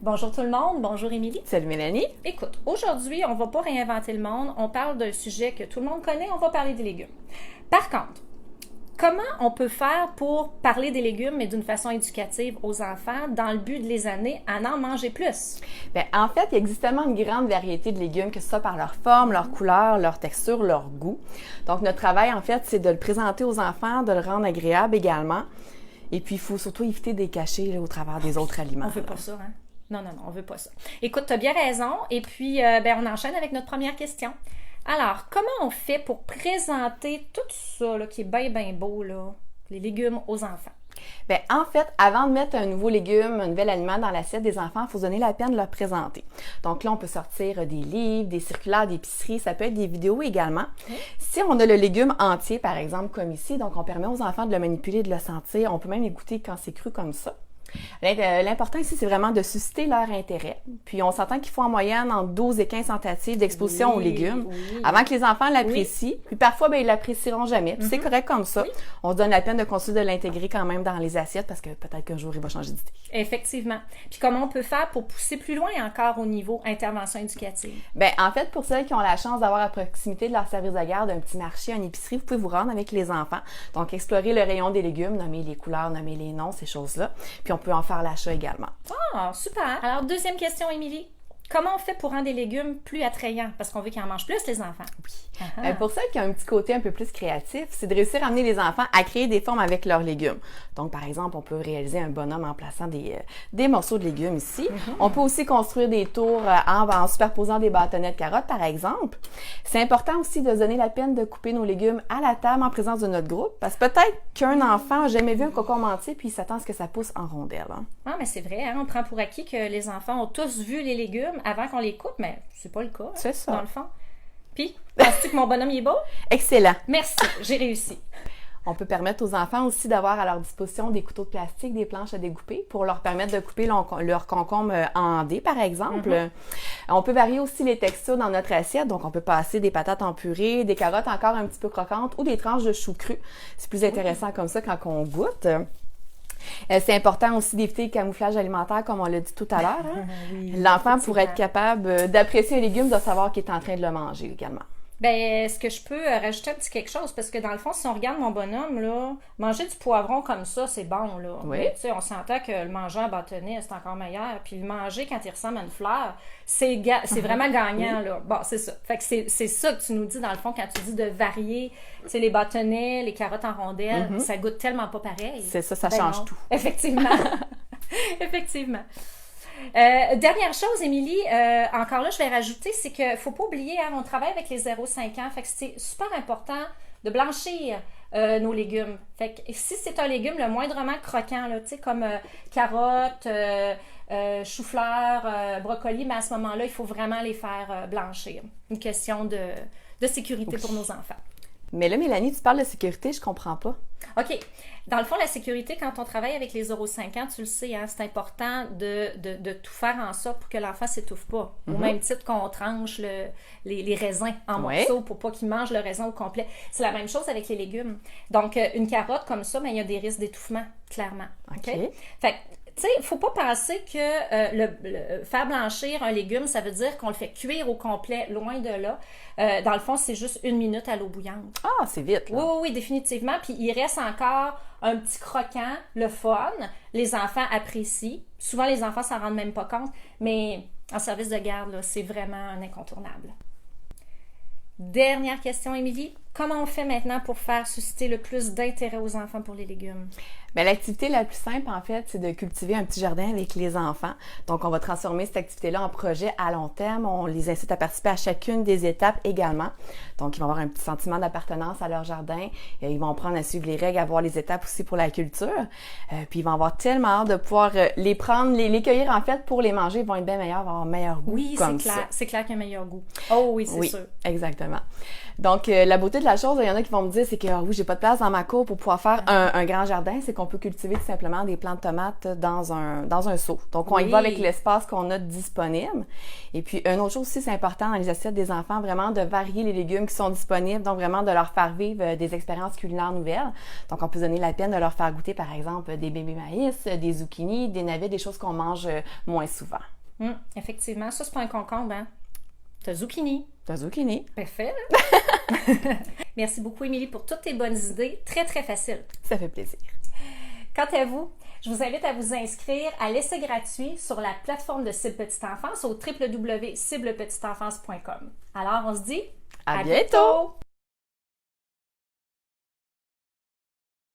Bonjour tout le monde, bonjour Émilie. Salut Mélanie. Écoute, aujourd'hui, on va pas réinventer le monde, on parle d'un sujet que tout le monde connaît, on va parler des légumes. Par contre, comment on peut faire pour parler des légumes, mais d'une façon éducative aux enfants, dans le but de les amener à en manger plus? Bien, en fait, il existe tellement une grande variété de légumes, que ce soit par leur forme, leur couleur, leur texture, leur goût. Donc, notre travail, en fait, c'est de le présenter aux enfants, de le rendre agréable également. Et puis, il faut surtout éviter de les cacher là, au travers des autres aliments. On veut pas ça, hein? Non, on veut pas ça. Écoute, tu as bien raison. Et puis, on enchaîne avec notre première question. Alors, comment on fait pour présenter tout ça là, qui est bien beau, là, les légumes aux enfants? Bien, en fait, avant de mettre un nouveau légume, un nouvel aliment dans l'assiette des enfants, il faut se donner la peine de leur présenter. Donc là, on peut sortir des livres, des circulaires d'épicerie, ça peut être des vidéos également. Si on a le légume entier, par exemple, comme ici, donc on permet aux enfants de le manipuler, de le sentir, on peut même écouter quand c'est cru comme ça. L'important ici, c'est vraiment de susciter leur intérêt. Puis, on s'entend qu'il faut en moyenne entre 12 et 15 tentatives d'exposition aux légumes avant que les enfants l'apprécient. Puis, parfois, ils l'apprécieront jamais. Puis, c'est correct comme ça. On se donne la peine de continuer de l'intégrer quand même dans les assiettes parce que peut-être qu'un jour, il va changer d'idée. Effectivement. Puis, comment on peut faire pour pousser plus loin encore au niveau intervention éducative? Bien, en fait, pour celles qui ont la chance d'avoir à proximité de leur service de garde un petit marché, une épicerie, vous pouvez vous rendre avec les enfants. Donc, explorer le rayon des légumes, nommer les couleurs, nommer les noms, ces choses-là. Puis, on peut en faire l'achat également. Ah, super! Alors, deuxième question, Émilie. Comment on fait pour rendre des légumes plus attrayants? Parce qu'on veut qu'ils en mangent plus, les enfants. Oui. Pour celles qui ont un petit côté un peu plus créatif, c'est de réussir à amener les enfants à créer des formes avec leurs légumes. Donc, par exemple, on peut réaliser un bonhomme en plaçant des morceaux de légumes ici. On peut aussi construire des tours en superposant des bâtonnets de carottes, par exemple. C'est important aussi de se donner la peine de couper nos légumes à la table en présence de notre groupe, parce que peut-être qu'un enfant n'a jamais vu un concombre entier puis il s'attend à ce que ça pousse en rondelles. Hein. Ah, mais c'est vrai, hein? On prend pour acquis que les enfants ont tous vu les légumes avant qu'on les coupe, mais c'est pas le cas. C'est ça. Dans le fond. Puis, penses-tu que mon bonhomme il est beau? Excellent. Merci, j'ai réussi. On peut permettre aux enfants aussi d'avoir à leur disposition des couteaux de plastique, des planches à découper pour leur permettre de couper leur concombre en dés, par exemple. On peut varier aussi les textures dans notre assiette. Donc, on peut passer des patates en purée, des carottes encore un petit peu croquantes ou des tranches de chou cru. C'est plus intéressant comme ça quand on goûte. C'est important aussi d'éviter le camouflage alimentaire, comme on l'a dit tout à l'heure. Hein? Oui, l'enfant, pour être capable d'apprécier un légume, doit savoir qu'il est en train de le manger également. Bien, est-ce que je peux rajouter un petit quelque chose? Parce que dans le fond, si on regarde mon bonhomme, là, manger du poivron comme ça, c'est bon, là. Oui. Mais, tu sais, on s'entend que le manger en bâtonnet, c'est encore meilleur. Puis le manger quand il ressemble à une fleur, c'est vraiment gagnant, là. Bon, c'est ça. Fait que c'est ça que tu nous dis, dans le fond, quand tu dis de varier, tu sais, les bâtonnets, les carottes en rondelles, ça goûte tellement pas pareil. C'est ça, ça change tout. Effectivement. Effectivement. Dernière chose, Émilie, encore là, je vais rajouter, c'est qu'il ne faut pas oublier, hein, on travaille avec les 0-5 ans, fait que c'est super important de blanchir nos légumes. Fait que si c'est un légume le moindrement croquant, là, tu sais, comme carottes, chou-fleur, brocoli, mais à ce moment-là, il faut vraiment les faire blanchir. Une question de sécurité pour nos enfants. Mais là, Mélanie, tu parles de sécurité, je comprends pas. OK. Dans le fond, la sécurité, quand on travaille avec les 0-5 ans, tu le sais, hein, c'est important de tout faire en sorte pour que l'enfant ne s'étouffe pas. Au même titre qu'on tranche les raisins en morceaux pour pas qu'il mange le raisin au complet. C'est la même chose avec les légumes. Donc, une carotte comme ça, il y a des risques d'étouffement, clairement. OK? Fait que, tu sais, il ne faut pas penser que faire blanchir un légume, ça veut dire qu'on le fait cuire au complet, loin de là. Dans le fond, c'est juste 1 minute à l'eau bouillante. Ah, c'est vite, là. Oui, définitivement. Puis il reste encore un petit croquant, le fun. Les enfants apprécient. Souvent, les enfants s'en rendent même pas compte. Mais en service de garde, là, c'est vraiment un incontournable. Dernière question, Émilie. Comment on fait maintenant pour faire susciter le plus d'intérêt aux enfants pour les légumes? Bien, l'activité la plus simple, en fait, c'est de cultiver un petit jardin avec les enfants. Donc, on va transformer cette activité-là en projet à long terme. On les incite à participer à chacune des étapes également. Donc, ils vont avoir un petit sentiment d'appartenance à leur jardin. Ils vont apprendre à suivre les règles, à voir les étapes aussi pour la culture. Puis, ils vont avoir tellement hâte de pouvoir les prendre, les cueillir, en fait, pour les manger. Ils vont être bien meilleurs, vont avoir un meilleur goût. Oui, c'est clair. C'est clair qu'il y a un meilleur goût. Oh oui, c'est sûr. Exactement. Donc, la beauté de la chose, il y en a qui vont me dire, c'est que, oui, j'ai pas de place dans ma cour pour pouvoir faire un grand jardin. C'est qu'on peut cultiver tout simplement des plants de tomates dans un seau. Donc, on y Oui. va avec l'espace qu'on a disponible. Et puis, une autre chose aussi, c'est important dans les assiettes des enfants, vraiment de varier les légumes qui sont disponibles, donc vraiment de leur faire vivre des expériences culinaires nouvelles. Donc, on peut donner la peine de leur faire goûter, par exemple, des bébés maïs, des zucchinis, des navets, des choses qu'on mange moins souvent. Effectivement, ça, c'est pas un concombre, hein? T'as zucchini. T'as zucchini. Parfait. Merci beaucoup, Émilie, pour toutes tes bonnes idées. Très, très facile. Ça fait plaisir. Quant à vous, je vous invite à vous inscrire à l'essai gratuit sur la plateforme de Cible Petite Enfance au www.ciblepetiteenfance.com. Alors, on se dit À bientôt!